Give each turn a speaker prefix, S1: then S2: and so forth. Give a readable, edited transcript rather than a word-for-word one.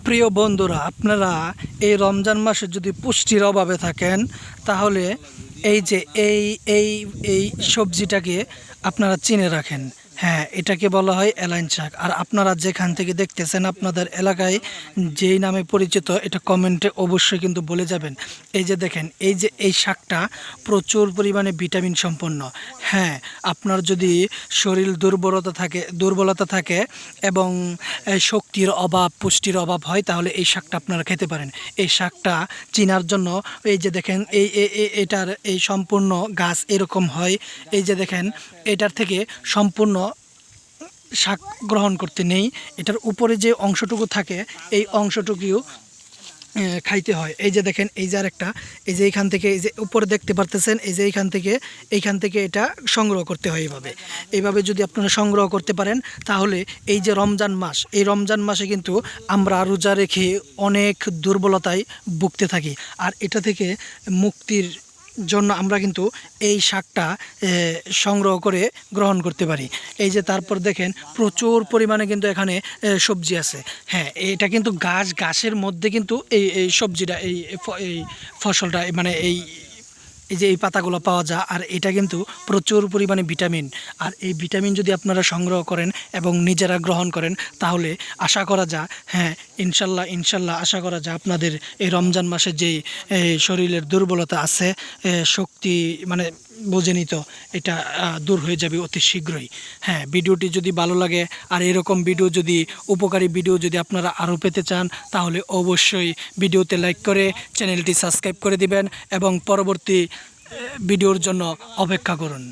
S1: প্রিয় বন্ধুরা, আপনারা এই রমজান মাসে যদি পুষ্টির অভাবে থাকেন তাহলে এই যে এই এই এই সবজিটাকে আপনারা চিনে রাখেন। হ্যাঁ, এটাকে বলা হয় এলাইন শাক। আর আপনারা যেখান থেকে দেখতেছেন আপনাদের এলাকায় যেই নামে পরিচিত এটা কমেন্টে অবশ্যই কিন্তু বলে যাবেন। এই যে দেখেন, এই যে এই শাকটা প্রচুর পরিমাণে ভিটামিন সম্পন্ন। হ্যাঁ, আপনার যদি শরীর দুর্বলতা থাকে এবং শক্তির অভাব, পুষ্টির অভাব হয় তাহলে এই শাকটা আপনারা খেতে পারেন। এই শাকটা চিনার জন্য এই যে দেখেন এটার এই সম্পূর্ণ গাছ এরকম হয়। এই যে দেখেন, এটার থেকে সম্পূর্ণ শাক গ্রহণ করতে নেই, এটার উপরে যে অংশটুকু থাকে এই অংশটুকুও খাইতে হয়। এই যে দেখেন, এই যে আরেকটা, এই যে এইখান থেকে, এই যে উপরে দেখতে পারতেছেন, এই যে এইখান থেকে এটা সংগ্রহ করতে হয়। এইভাবে যদি আপনারা সংগ্রহ করতে পারেন তাহলে এই যে রমজান মাস, এই রমজান মাসে কিন্তু আমরা রোজা রেখে অনেক দুর্বলতায় ভুগতে থাকি। আর এটা থেকে মুক্তির জন্য আমরা কিন্তু এই শাকটা সংগ্রহ করে গ্রহণ করতে পারি। এই যে তারপর দেখেন প্রচুর পরিমাণে কিন্তু এখানে সবজি আছে। হ্যাঁ, এটা কিন্তু গাছের মধ্যে কিন্তু এই সবজিটা এই ফসলটা মানে এই যে এই পাতাগুলো পাওয়া যায়। আর এটা কিন্তু প্রচুর পরিমাণে ভিটামিন। আর এই ভিটামিন যদি আপনারা সংগ্রহ করেন এবং নিজেরা গ্রহণ করেন তাহলে আশা করা যায়, হ্যাঁ, ইনশাল্লাহ আশা করা যায় আপনাদের এই রমজান মাসে যেই শরীরের দুর্বলতা আছে, শক্তি মানে বোঝেনি তো, এটা দূর হয়ে যাবে অতি শীঘ্রই। হ্যাঁ, ভিডিওটি যদি ভালো লাগে আর এরকম ভিডিও যদি উপকারী ভিডিও যদি আপনারা আরও পেতে চান তাহলে অবশ্যই ভিডিওতে লাইক করে চ্যানেলটি সাবস্ক্রাইব করে দিবেন এবং পরবর্তী ভিডিওর জন্য অপেক্ষা করুন।